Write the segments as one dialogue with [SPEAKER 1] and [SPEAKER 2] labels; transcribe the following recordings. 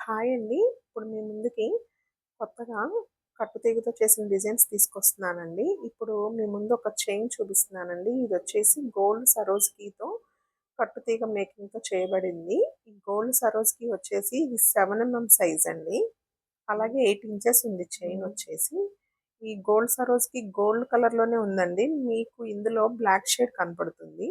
[SPEAKER 1] Hi అండి. ఇప్పుడు మీ ముందుకి కొత్తగా కట్టుతీగతో చేసిన డిజైన్స్ తీసుకొస్తున్నానండి. ఇప్పుడు మీ ముందు ఒక చైన్ చూపిస్తున్నానండి. ఇదొచ్చేసి గోల్డ్ సరోజ్‌కీతో కట్టుతీగ మేకింగ్‌తో చేయబడింది. ఈ గోల్డ్ సరోజ్‌కీ వచ్చేసి ఇది 7 సైజ్ అండి. అలాగే 8 ఇంచెస్ ఉంది చైన్ వచ్చేసి. ఈ గోల్డ్ సరోజ్‌కీ గోల్డ్ కలర్‌లోనే ఉందండి. మీకు ఇందులో బ్లాక్ షేడ్ కనపడుతుంది.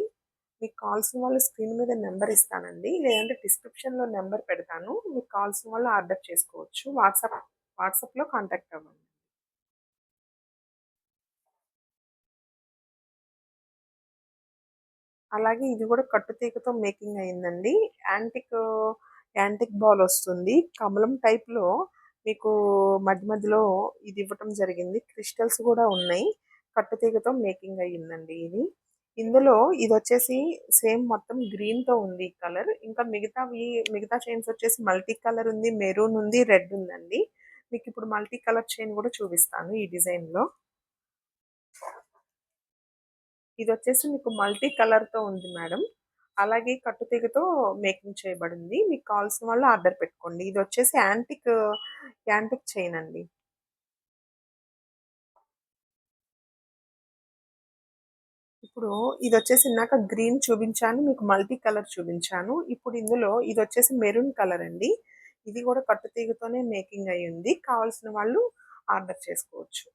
[SPEAKER 1] మీకు కావాల్సిన వాళ్ళు స్క్రీన్ మీద నెంబర్ ఇస్తానండి. లేదంటే డిస్క్రిప్షన్‌లో నెంబర్ పెడతాను. మీకు కావాల్సిన వాళ్ళు ఆర్డర్ చేసుకోవచ్చు. వాట్సాప్‌లో కాంటాక్ట్ అవ్వండి. అలాగే ఇది కూడా కట్టుతీగతో మేకింగ్ అయిందండి. యాంటిక్ యాంటిక్ బాల్ వస్తుంది. కమలం టైప్‌లో మీకు మధ్య మధ్యలో ఇది ఇవ్వటం జరిగింది. క్రిస్టల్స్ కూడా ఉన్నాయి. కట్టుతీగతో మేకింగ్ అయ్యిందండి ఇది. ఇందులో ఇదొచ్చేసి సేమ్ మొత్తం గ్రీన్‌తో ఉంది ఈ కలర్. ఇంకా మిగతా చైన్స్ వచ్చేసి మల్టీ కలర్ ఉంది, మెరూన్ ఉంది, రెడ్ ఉందండి. మీకిప్పుడు మల్టీ కలర్ చైన్ కూడా చూపిస్తాను ఈ డిజైన్‌లో. ఇదొచ్చేసి మీకు మల్టీ కలర్‌తో ఉంది మేడం. అలాగే కట్టుతీగతో మేకింగ్ చేయబడింది. మీకు కావాల్సిన వాళ్ళు ఆర్డర్ పెట్టుకోండి. ఇదొచ్చేసి యాంటిక్ చైన్ అండి. ఇప్పుడు ఇదొచ్చేసి ఇందాక గ్రీన్ చూపించాను. మీకు మల్టీ కలర్ చూపించాను. ఇప్పుడు ఇందులో ఇదొచ్చేసి మెరూన్ కలర్ అండి. ఇది కూడా కట్టుతీగతోనే మేకింగ్ అయ్యింది. కావాల్సిన వాళ్ళు ఆర్డర్ చేసుకోవచ్చు.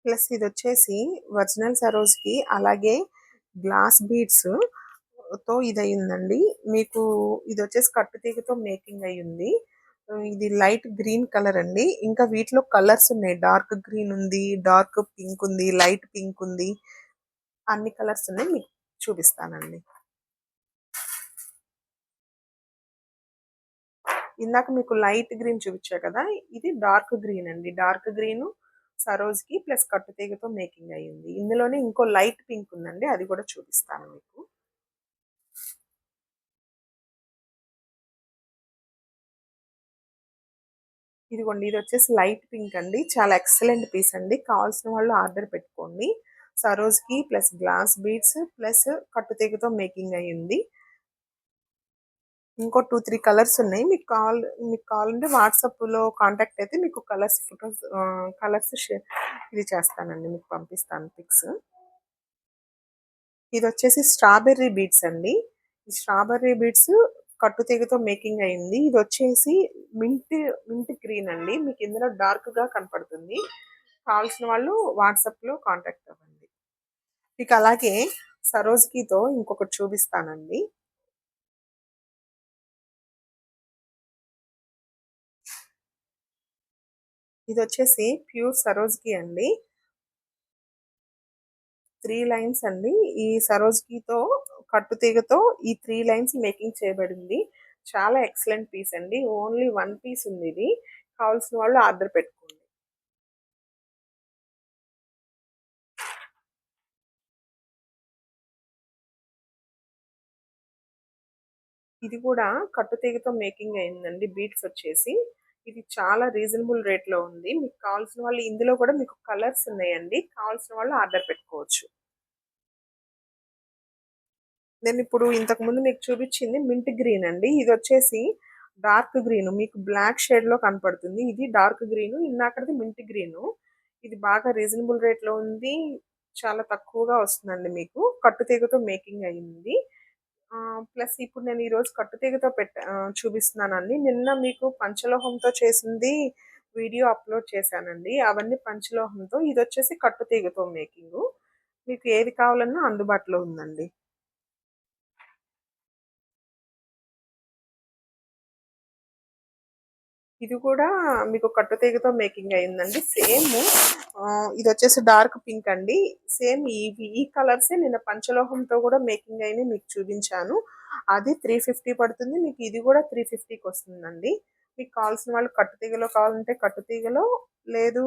[SPEAKER 1] ప్లస్ ఇదొచ్చేసి ఒరిజినల్ సరోజ్‌కి అలాగే గ్లాస్ బీడ్స్ తో ఇదయిందండి. మీకు ఇదొచ్చేసి కట్టుతీగతో మేకింగ్ అయ్యింది. ఇది లైట్ గ్రీన్ కలర్ అండి. ఇంకా వీటిలో కలర్స్ ఉన్నాయి. డార్క్ గ్రీన్ ఉంది, డార్క్ పింక్ ఉంది, లైట్ పింక్ ఉంది. అన్ని కలర్స్ ఉన్నాయి. మీకు చూపిస్తానండి. ఇందాక మీకు లైట్ గ్రీన్ చూపించా కదా! ఇది డార్క్ గ్రీన్ అండి. డార్క్ గ్రీను సరోజ్‌కి ప్లస్ కట్టుతీగతో మేకింగ్ అయ్యింది. ఇందులోనే ఇంకో లైట్ పింక్ ఉందండి. అది కూడా చూపిస్తాను మీకు. ఇదిగోండి ఇదొచ్చేసి లైట్ పింక్ అండి. చాలా ఎక్సలెంట్ పీస్ అండి. కావాల్సిన వాళ్ళు ఆర్డర్ పెట్టుకోండి. సరోజ్‌కి ప్లస్ గ్లాస్ బీడ్స్ ప్లస్ కట్టుతీగతో మేకింగ్ అయ్యింది. ఇంకో 2, 3 కలర్స్ ఉన్నాయి. మీకు కావాలంటే వాట్సాప్‌లో కాంటాక్ట్ అయితే మీకు కలర్స్ ఇది చేస్తానండి. మీకు పంపిస్తాను పిక్స్. ఇదొచ్చేసి స్ట్రాబెర్రీ బీడ్స్ అండి. ఈ స్ట్రాబెర్రీ బీడ్స్ కట్టుతీగతో మేకింగ్ అయింది. ఇదొచ్చేసి మింట్ మింట్ గ్రీన్ అండి. మీకు ఇందులో డార్క్‌గా కనపడుతుంది. కావాల్సిన వాళ్ళు వాట్సాప్‌లో కాంటాక్ట్ అవ్వండి. మీకు అలాగే సరోజ్‌కీతో ఇంకొకటి చూపిస్తానండి. ఇదొచ్చేసి ప్యూర్ సరోజ్‌కి అండి. 3 లైన్స్ అండి. ఈ సరోజ్‌కీతో కట్టుతీగతో ఈ 3 లైన్స్ మేకింగ్ చేయబడింది. చాలా ఎక్సలెంట్ పీస్ అండి. ఓన్లీ 1 పీస్ ఉందిది. కావాల్సిన వాళ్ళు ఆర్డర్ పెట్టుకోండి. ఇది కూడా కట్టుతీగతో మేకింగ్ అయిందండి. బీడ్స్ వచ్చేసి. ఇది చాలా రీజనబుల్ రేట్‌లో ఉంది. మీకు కావాల్సిన వాళ్ళు ఇందులో కూడా మీకు కలర్స్ ఉన్నాయండి. కావాల్సిన వాళ్ళు ఆర్డర్ పెట్టుకోవచ్చు. నేనిప్పుడు ఇంతకుముందు మీకు చూపించింది మింట్ గ్రీన్ అండి. ఇదొచ్చేసి డార్క్ గ్రీన్. మీకు బ్లాక్ షేడ్‌లో కనపడుతుంది. ఇది డార్క్ గ్రీను. ఇందాకటిది మింట్ గ్రీను. ఇది బాగా రీజనబుల్ రేట్‌లో ఉంది. చాలా తక్కువగా వస్తుందండి మీకు. కట్టుతీగతో మేకింగ్ అయింది. ప్లస్ ఇప్పుడు నేను ఈరోజు కట్టుతీగతో చూపిస్తున్నానండి. నిన్న మీకు పంచలోహంతో చేసింది వీడియో అప్‌లోడ్ చేశానండి. అవన్నీ పంచలోహంతో. ఇదొచ్చేసి కట్టుతీగతో మేకింగు. మీకు ఏది కావాలన్నా అందుబాటులో ఉందండి. ఇది కూడా మీకు కట్టుతీగతో మేకింగ్ అయిందండి. ఇదొచ్చేసి డార్క్ పింక్ అండి. సేమ్ ఈ కలర్సే నిన్న పంచలోహంతో కూడా మేకింగ్ అయినయి మీకు చూపించాను. అది 350 పడుతుంది. మీకు ఇది కూడా 350కి వస్తుందండి. మీకు కావాల్సిన వాళ్ళు కట్టుతీగలో కావాలంటే కట్టుతీగలో, లేదు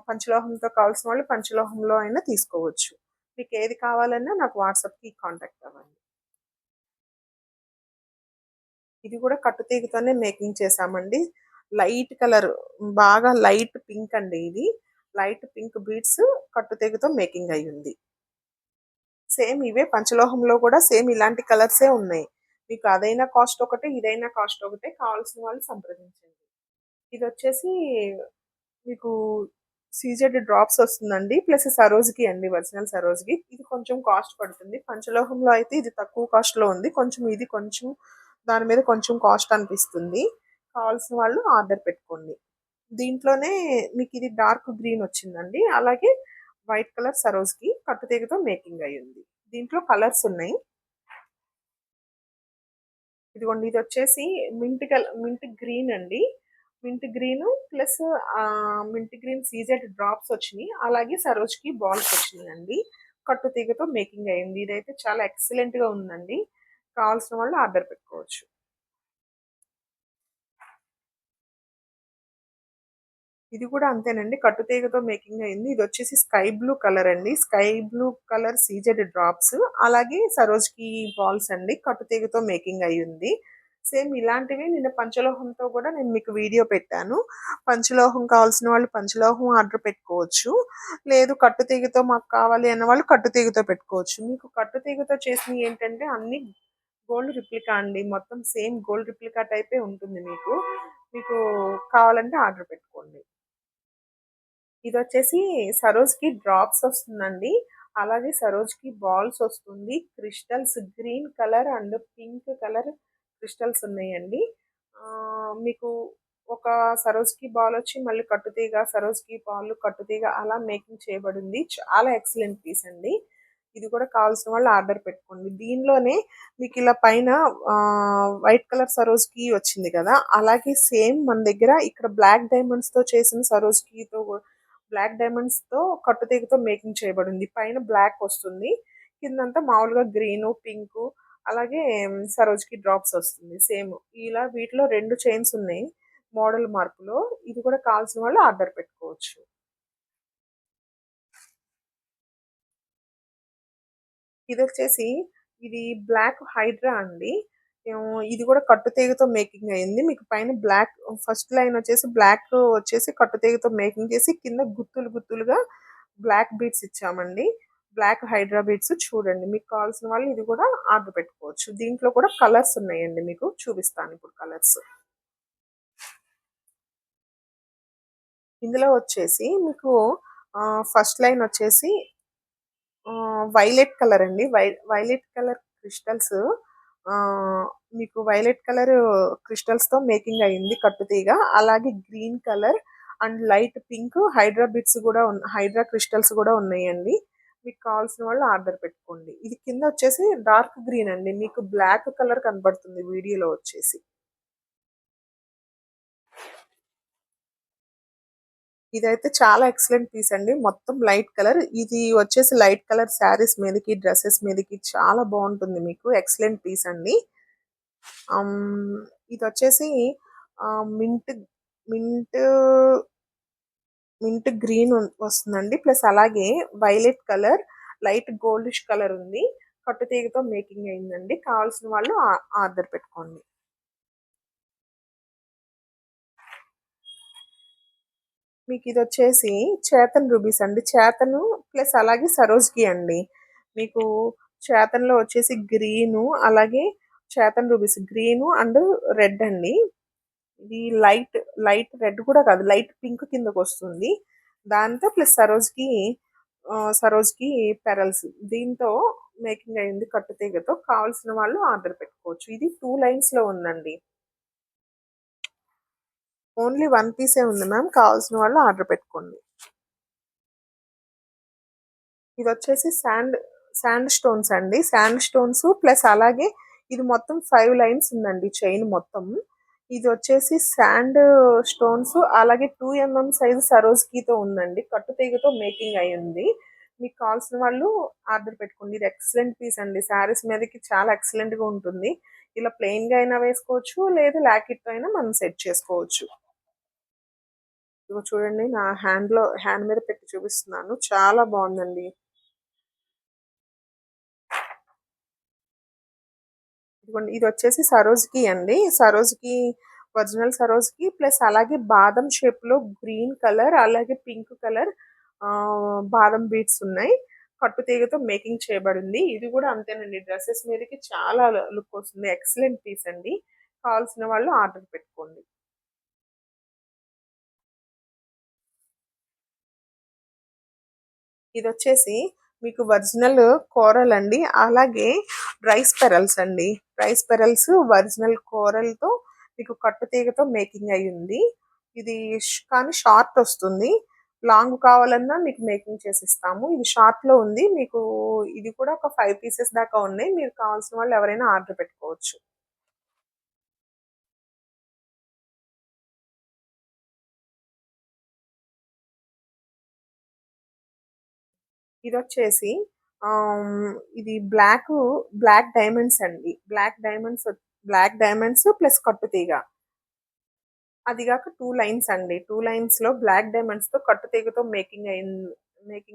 [SPEAKER 1] పంచలోహంతో కావాల్సిన వాళ్ళు పంచలోహంలో అయినా తీసుకోవచ్చు. మీకు ఏది కావాలన్నా నాకు వాట్సాప్‌కి కాంటాక్ట్ అవ్వండి. ఇది కూడా కట్టుతీగతోనే మేకింగ్ చేశామండి. లైట్ కలర్, బాగా లైట్ పింక్ అండి ఇది. లైట్ పింక్ బీడ్స్ కట్టుతీగతో మేకింగ్ అయ్యింది. సేమ్ ఇవే పంచలోహంలో కూడా సేమ్ ఇలాంటి కలర్సే ఉన్నాయి. మీకు అదైనా కాస్ట్ ఒకటే, ఇదైనా కాస్ట్ ఒకటే. కావాల్సిన వాళ్ళు సంప్రదించండి. ఇదొచ్చేసి మీకు సీజెడ్ డ్రాప్స్ వస్తుందండి. ప్లస్ సరోజ్‌కి అండి. ఒరిజినల్ సరోజ్‌కి. ఇది కొంచెం కాస్ట్ పడుతుంది. పంచలోహంలో అయితే ఇది తక్కువ కాస్ట్‌లో ఉంది. కొంచెం దాని మీద కొంచెం కాస్ట్ అనిపిస్తుంది. కావాల్సిన వాళ్ళు ఆర్డర్ పెట్టుకోండి. దీంట్లోనే మీకు ఇది డార్క్ గ్రీన్ వచ్చిందండి. అలాగే వైట్ కలర్ సరోజ్‌కి కట్టుతీగతో మేకింగ్ అయ్యింది. దీంట్లో కలర్స్ ఉన్నాయి. ఇదిగోండి ఇదొచ్చేసి మింట్ గ్రీన్ అండి. Mint green plus mint green CZ drops వచ్చినాయి. అలాగే సరోజ్కి బాల్స్ వచ్చినాయండి. కట్టుతీగతో మేకింగ్ అయింది. ఇదైతే చాలా ఎక్సలెంట్గా ఉందండి. కావాల్సిన వాళ్ళు ఆర్డర్ పెట్టుకోవచ్చు. ఇది కూడా అంతేనండి. కట్టుతీగతో మేకింగ్ అయింది. ఇది వచ్చేసి స్కై బ్లూ కలర్ అండి. Sky blue colour CZ drops. అలాగే సరోజ్కి బాల్స్ అండి. కట్టుతీగతో మేకింగ్ అయ్యింది. సేమ్ ఇలాంటివి నిన్న పంచలోహంతో కూడా నేను మీకు వీడియో పెట్టాను. పంచలోహం కావాల్సిన వాళ్ళు పంచలోహం ఆర్డర్ పెట్టుకోవచ్చు. లేదు కట్టుతీగతో మాకు కావాలి అన్న వాళ్ళు కట్టుతీగతో పెట్టుకోవచ్చు. మీకు కట్టుతీగతో చేసినవి ఏంటంటే అన్ని గోల్డ్ రిప్లికా అండి. మొత్తం సేమ్ గోల్డ్ రిప్లికా టైపే ఉంటుంది మీకు. మీకు కావాలంటే ఆర్డర్ పెట్టుకోండి. ఇదొచ్చేసి సరోజ్‌కి డ్రాప్స్ వస్తుందండి. అలాగే సరోజ్‌కి బాల్స్ వస్తుంది. Crystals green colour and pink colour crystals ఉన్నాయండి. మీకు ఒక సరోజ్‌కి బాల్ వచ్చి మళ్ళీ కట్టుతీగ, సరోజ్‌కి బాల్, కట్టుతీగ అలా మేకింగ్ చేయబడింది. చాలా ఎక్సలెంట్ పీస్ అండి. ఇది కూడా కావాల్సిన వాళ్ళు ఆర్డర్ పెట్టుకోండి. దీనిలోనే మీకు ఇలా పైన వైట్ కలర్ సరోజ్‌కి వచ్చింది కదా! అలాగే సేమ్ మన దగ్గర ఇక్కడ బ్లాక్ డైమండ్స్‌తో చేసిన సరోజ్‌కితో బ్లాక్ డైమండ్స్‌తో కట్టుతీగతో మేకింగ్ చేయబడింది. పైన బ్లాక్ వస్తుంది. కిందంతా మామూలుగా గ్రీను, పింకు అలాగే సరోజ్‌కి డ్రాప్స్ వస్తుంది సేమ్. ఇలా వీటిలో 2 చైన్స్ ఉన్నాయి మోడల్ మార్పులో. ఇది కూడా కావాల్సిన వాళ్ళు ఆర్డర్ పెట్టుకోవచ్చు. ఇదొచ్చేసి ఇది బ్లాక్ హైడ్రా అండి. ఇది కూడా కట్టుతీగతో మేకింగ్ అయింది. మీకు పైన బ్లాక్ ఫస్ట్ లైన్ వచ్చేసి బ్లాక్ వచ్చేసి కట్టుతీగతో మేకింగ్ చేసి కింద గుత్తులుగా బ్లాక్ బీడ్స్ ఇచ్చామండి. బ్లాక్ హైడ్రా బీడ్స్ చూడండి. మీకు కావాల్సిన వాళ్ళు ఇది కూడా ఆర్డర్ పెట్టుకోవచ్చు. దీంట్లో కూడా కలర్స్ ఉన్నాయండి. మీకు చూపిస్తాను ఇప్పుడు కలర్స్. ఇందులో వచ్చేసి మీకు ఫస్ట్ లైన్ వచ్చేసి వైలెట్ కలర్ అండి. వైలెట్ కలర్ క్రిస్టల్స్ మీకు వైలెట్ కలర్ క్రిస్టల్స్‌తో మేకింగ్ అయింది కట్టుతీగ. అలాగే green colour and light pink hydra crystals కూడా ఉన్నాయండి. మీకు కావాల్సిన వాళ్ళు ఆర్డర్ పెట్టుకోండి. ఇది కింద వచ్చేసి డార్క్ గ్రీన్ అండి. మీకు బ్లాక్ కలర్ కనబడుతుంది వీడియోలో వచ్చేసి. ఇదైతే చాలా ఎక్సలెంట్ పీస్ అండి. మొత్తం లైట్ కలర్. ఇది వచ్చేసి లైట్ కలర్ శారీస్ మీదకి, డ్రెసెస్ మీదకి చాలా బాగుంటుంది మీకు. ఎక్సలెంట్ పీస్ అండి. ఇదొచ్చేసి మింట్ మింట్ మింట్ గ్రీన్ వస్తుందండి. ప్లస్ అలాగే violet colour, light goldish colour ఉంది. కట్టుతీగతో మేకింగ్ అయిందండి. కావాల్సిన వాళ్ళు ఆర్డర్ పెట్టుకోండి. మీకు ఇది వచ్చేసి చేతన్ రూబీస్ అండి. చేతను ప్లస్ అలాగే సరోజ్కి అండి. మీకు చేతన్లో వచ్చేసి గ్రీను అలాగే Chetan rubies green and red అండి. ఇది లైట్ లైట్ రెడ్ కూడా కాదు, లైట్ పింక్ కిందకు వస్తుంది. దాంతో ప్లస్ సరోజ్కి పెరల్స్ దీంతో మేకింగ్ అయింది కట్టుతీగతో. కావాల్సిన వాళ్ళు ఆర్డర్ పెట్టుకోవచ్చు. ఇది 2 లైన్స్లో ఉందండి. ఓన్లీ 1 పీసే ఉంది మ్యామ్. కావాల్సిన వాళ్ళు ఆర్డర్ పెట్టుకోండి. ఇది వచ్చేసి శాండ్ స్టోన్స్ అండి. శాండ్ స్టోన్స్ ప్లస్ అలాగే ఇది మొత్తం 5 లైన్స్ ఉందండి చైన్ మొత్తం. ఇది వచ్చేసి శాండ్ స్టోన్స్ అలాగే 2 సైజు సరోజ్కీతో ఉందండి. కట్టుతీగతో మేకింగ్ అయి ఉంది. మీకు కావాల్సిన వాళ్ళు ఆర్డర్ పెట్టుకోండి. ఇది ఎక్సలెంట్ పీస్ అండి. శారీస్ మీదకి చాలా ఎక్సలెంట్గా ఉంటుంది. ఇలా ప్లెయిన్గా అయినా వేసుకోవచ్చు, లేదు లాకెట్తో అయినా మనం సెట్ చేసుకోవచ్చు. ఇదిగో చూడండి, నా హ్యాండ్ మీద పెట్టి చూపిస్తున్నాను. చాలా బాగుందండి. ఇదిగోండి ఇది వచ్చేసి సరోజ్కి అండి. సరోజ్కి ఒరిజినల్ సరోజ్కి ప్లస్ అలాగే బాదం షేప్లో గ్రీన్ కలర్ అలాగే పింక్ కలర్ బాదం బీడ్స్ ఉన్నాయి. కట్టుతీగతో మేకింగ్ చేయబడింది. ఇది కూడా అంతేనండి. డ్రెసెస్ మీదకి చాలా లుక్ వస్తుంది. ఎక్సలెంట్ పీస్ అండి. కావాల్సిన వాళ్ళు ఆర్డర్ పెట్టుకోండి. ఇదొచ్చేసి మీకు ఒరిజినల్ కోరల్ అండి. అలాగే రైస్ పెరల్స్ అండి. రైస్ పెరల్స్ ఒరిజినల్ కోరల్‌తో మీకు కట్టుతీగతో మేకింగ్ అయ్యింది. ఇది కానీ షార్ట్ వస్తుంది. లాంగ్ కావాలన్నా మీకు మేకింగ్ చేసిస్తాము. ఇది షార్ట్‌లో ఉంది. మీకు ఇది కూడా ఒక 5 పీసెస్ దాకా ఉన్నాయి. మీరు కావాల్సిన వాళ్ళు ఎవరైనా ఆర్డర్ పెట్టుకోవచ్చు. ఇదొచ్చేసి ఇది బ్లాక్ డైమండ్స్ అండి. బ్లాక్ డైమండ్స్ ప్లస్ కట్టుతీగ. అది గాక 2 లైన్స్ అండి. 2 లైన్స్‌లో బ్లాక్ డైమండ్స్‌తో కట్టుతీగతో మేకింగ్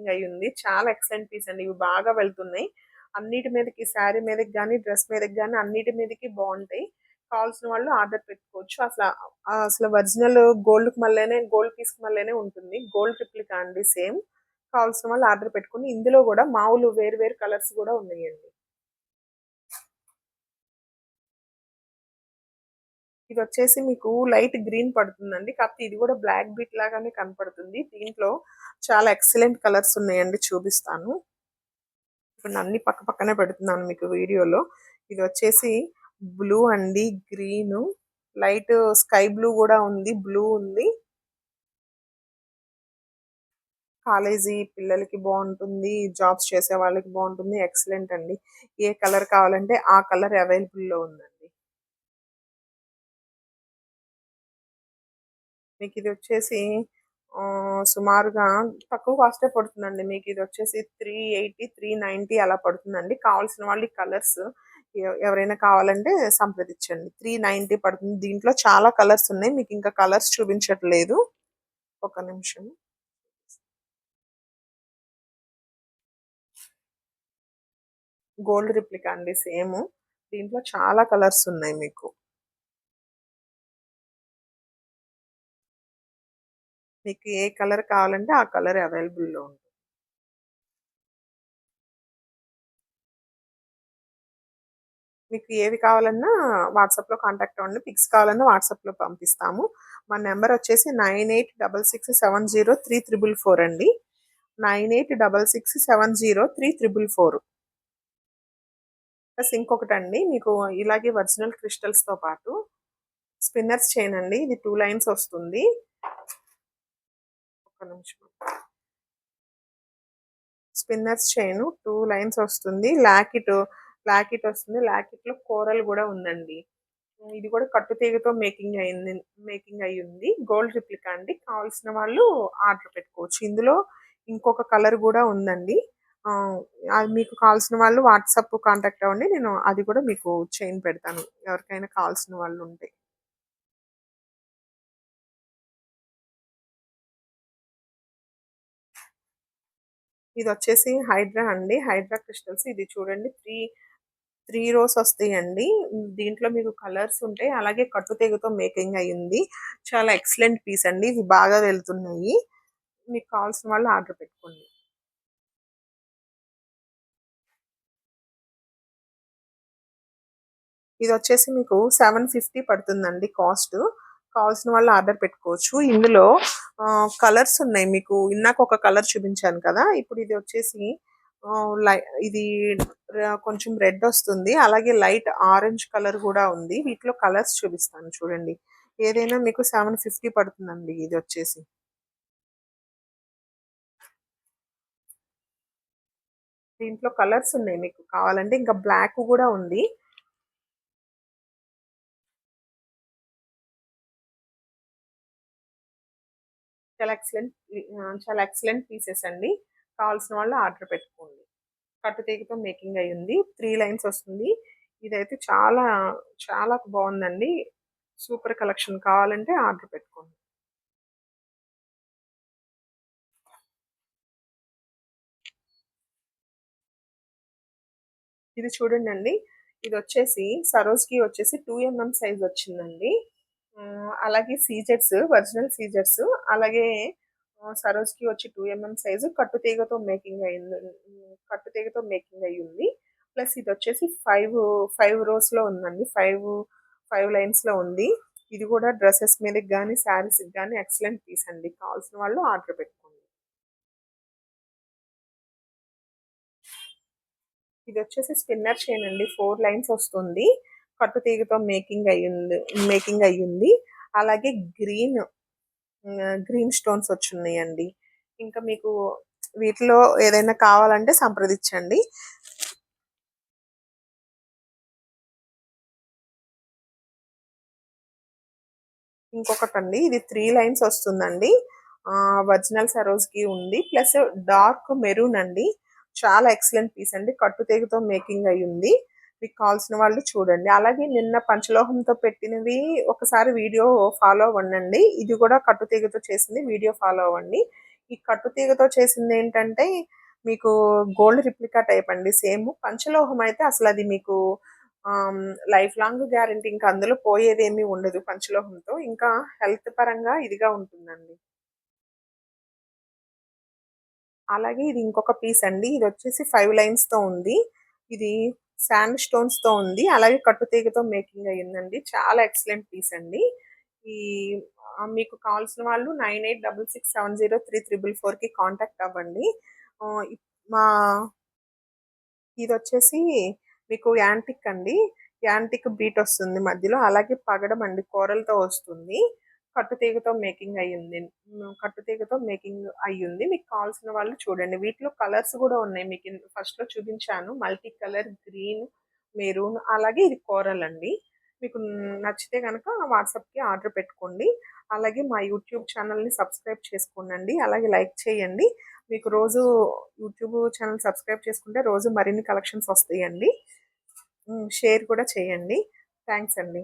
[SPEAKER 1] అయ్యింది. చాలా ఎక్సలెంట్ పీస్ అండి. ఇవి బాగా వెళ్తున్నాయి. అన్నిటి మీదకి శారీ మీదకి గాని, డ్రెస్ మీదకి గాని అన్నిటి మీదకి బావుంటాయి. కావాల్సిన వాళ్ళు ఆర్డర్ పెట్టుకోవచ్చు. అసలు ఒరిజినల్ గోల్డ్ పీస్‌కి మళ్ళేనే ఉంటుంది. గోల్డ్ రిప్లికా అండి సేమ్. కావాల్సిన వాళ్ళు ఆర్డర్ పెట్టుకొని ఇందులో గూడా మామూలు వేరు వేరు కలర్స్ గూడా ఉన్నాయండి. ఇదొచ్చేసి మీకు లైట్ గ్రీన్ పడుతుందండి. కాకపోతే ఇది గూడా బ్లాక్ బీట్ లాగానే కనపడుతుంది. దీంట్లో చాలా ఎక్సలెంట్ కలర్స్ ఉన్నాయండి చూపిస్తాను. ఇప్పుడు అన్ని పక్క పక్కనే పెడుతున్నాను మీకు వీడియోలో. ఇదొచ్చేసి బ్లూ అండి, గ్రీను, లైట్ స్కై బ్లూ గూడా ఉంది. బ్లూ ఉంది. కాలేజీ పిల్లలకి బావుంటుంది. జాబ్స్ చేసే వాళ్ళకి బావుంటుంది. ఎక్సలెంట్ అండి. ఏ కలర్ కావాలంటే ఆ కలర్ అవైలబుల్‌లో ఉందండి. మీకిదొచ్చేసి సుమారుగా తక్కువ కాస్టే పడుతుందండి. మీకిదొచ్చేసి 380, 390 అలా పడుతుందండి. కావాల్సిన వాళ్ళు ఈ కలర్స్ ఎవరైనా కావాలంటే సంప్రదించండి. 390 పడుతుంది. దీంట్లో చాలా కలర్స్ ఉన్నాయి. మీకింకా కలర్స్ చూపించట్లేదు. ఒక నిమిషం. గోల్డ్ రిప్లికా అండి సేము. దీంట్లో చాలా కలర్స్ ఉన్నాయి మీకు. మీకు ఏ కలర్ కావాలంటే ఆ కలర్ అవైలబుల్‌లో ఉంది. మీకు ఏవి కావాలన్నా వాట్సాప్‌లో కాంటాక్ట్ అవ్వండి. పిక్స్ కావాలన్నా వాట్సాప్‌లో పంపిస్తాము. మా నంబర్ వచ్చేసి 9866703444 అండి. 9866703444. ప్లస్ ఇంకొకటండి మీకు ఇలాగే ఒరిజినల్ క్రిస్టల్స్‌తో పాటు స్పిన్నర్స్ చైన్ అండి. ఇది 2 లైన్స్ వస్తుంది. ఒక్క నిమిషం. స్పిన్నర్స్ చైన్ 2 లైన్స్ వస్తుంది. లాకెట్ వస్తుంది. లాకెట్‌లో కోరల్ గూడా ఉందండి. ఇది కూడా కట్టుతీగతో మేకింగ్ అయ్యింది. గోల్డ్ రిప్లికా అండి. కావాల్సిన వాళ్ళు ఆర్డర్ పెట్టుకోవచ్చు. ఇందులో ఇంకొక కలర్ గూడా ఉందండి. ఆహ్, అది మీకు కావాల్సిన వాళ్ళు వాట్సాప్ కాంటాక్ట్ అవ్వండి. నేను అది కూడా మీకు చైన్ పెడతాను. ఎవరికైనా కావాల్సిన వాళ్ళుంటే. ఇదొచ్చేసి హైడ్రా అండి. హైడ్రా క్రిస్టల్స్ ఇది చూడండి 3 రోస్ వస్తాయండి. దీంట్లో మీకు కలర్స్ ఉంటాయి. అలాగే కట్టుతీగతో మేకింగ్ అయ్యింది. చాలా ఎక్సలెంట్ పీస్ అండి. ఇవి బాగా వెళ్తున్నాయి. మీకు కావాల్సిన వాళ్ళు ఆర్డర్ పెట్టుకోండి. ఇదొచ్చేసి మీకు 750 పడుతుందండి కాస్ట్. కావాల్సిన వాళ్ళు ఆర్డర్ పెట్టుకోవచ్చు. ఇందులో కలర్స్ ఉన్నాయి. మీకు ఇందాక ఒక కలర్ చూపించాను కదా! ఇప్పుడు ఇది వచ్చేసి ఆహ్, లై ఇది కొంచెం రెడ్ వస్తుంది. అలాగే లైట్ ఆరెంజ్ కలర్ గూడా ఉంది. వీటిలో కలర్స్ చూపిస్తాను చూడండి. ఏదైనా మీకు 750 పడుతుందండి ఇదొచ్చేసి. దీంట్లో కలర్స్ ఉన్నాయి మీకు కావాలంటే. ఇంకా బ్లాక్ గూడా ఉంది. చాలా ఎక్సలెంట్ పీసెస్ అండి. కావాల్సిన వాళ్ళు ఆర్డర్ పెట్టుకోండి. కట్టుతీగతో మేకింగ్ అయ్యింది. 3 లైన్స్ వస్తుంది. ఇదైతే చాలా చాలా బావుందండి. సూపర్ కలెక్షన్ కావాలంటే ఆర్డర్ పెట్టుకోండి. ఇది చూడండండి. ఇదొచ్చేసి సరోజ్‌కి వచ్చేసి 2 సైజ్ వచ్చిందండి. అలాగే సీజెట్స్ ఒరిజినల్ సీజెట్స్ అలాగే సరోజ్కి వచ్చి 2 mm సైజు కట్టుతీగతో మేకింగ్ అయ్యింది. ప్లస్ ఇది వచ్చేసి ఫైవ్ రోస్లో ఉందండి. ఫైవ్ లైన్స్లో ఉంది. ఇది కూడా డ్రెస్సెస్ మీదకి కానీ శారీస్కి కానీ ఎక్సలెంట్ పీస్ అండి. కావాల్సిన వాళ్ళు ఆర్డర్ పెట్టుకోండి. ఇది వచ్చేసి స్పిన్నర్ చైన్ అండి. 4 లైన్స్ వస్తుంది. కట్టుతీగతో మేకింగ్ అయ్యింది. అలాగే గ్రీన్ స్టోన్స్ వచ్చున్నాయండి. ఇంకా మీకు వీటిలో ఏదైనా కావాలంటే సంప్రదించండి. ఇంకొకటండి, ఇది 3 లైన్స్ వస్తుందండి. ఒరిజినల్ సరోజ్కి ఉంది. ప్లస్ డార్క్ మెరూన్ అండి. చాలా ఎక్సలెంట్ పీస్ అండి. కట్టుతీగతో మేకింగ్ అయి ఉంది. మీకు కావాల్సిన వాళ్ళు చూడండి. అలాగే నిన్న పంచలోహంతో పెట్టినవి ఒకసారి వీడియో ఫాలో అవ్వండి. ఇది కూడా కట్టుతీగతో చేసింది, వీడియో ఫాలో అవ్వండి. ఈ కట్టుతీగతో చేసింది ఏంటంటే మీకు గోల్డ్ రిప్లికా టైప్ అండి. సేమ్ పంచలోహం అయితే అసలు అది మీకు లైఫ్ లాంగ్ గ్యారంటీ. ఇంకా అందులో పోయేదేమీ ఉండదు పంచలోహంతో. ఇంకా హెల్త్ పరంగా ఇదిగా ఉంటుందండి. అలాగే ఇది ఇంకొక పీస్ అండి. ఇది వచ్చేసి 5 లైన్స్తో ఉంది. ఇది శాండ్ స్టోన్స్తో ఉంది. అలాగే కట్టుతీగతో మేకింగ్ అయ్యిందండి. చాలా ఎక్సలెంట్ పీస్ అండి. ఈ మీకు కావాల్సిన వాళ్ళు 9866703444కి కాంటాక్ట్ అవ్వండి. ఆ, మా ఇది వచ్చేసి మీకు యాంటిక్ అండి. యాంటిక్ బీట్ వస్తుంది మధ్యలో. అలాగే పగడం అండి, కూరలతో వస్తుంది. కట్టుతీగతో మేకింగ్ అయ్యింది. మీకు కావాల్సిన వాళ్ళు చూడండి. వీటిలో కలర్స్ కూడా ఉన్నాయి. మీకు ఫస్ట్లో చూపించాను. మల్టీ కలర్, గ్రీన్, మెరూన్, అలాగే ఇది కోరల్ అండి. మీకు నచ్చితే కనుక వాట్సాప్కి ఆర్డర్ పెట్టుకోండి. అలాగే మా యూట్యూబ్ ఛానల్ని సబ్స్క్రైబ్ చేసుకోండి. అలాగే లైక్ చేయండి. మీకు రోజు యూట్యూబ్ ఛానల్ సబ్స్క్రైబ్ చేసుకుంటే రోజు మరిన్ని కలెక్షన్స్ వస్తాయండి. షేర్ కూడా చేయండి. థ్యాంక్స్ అండి.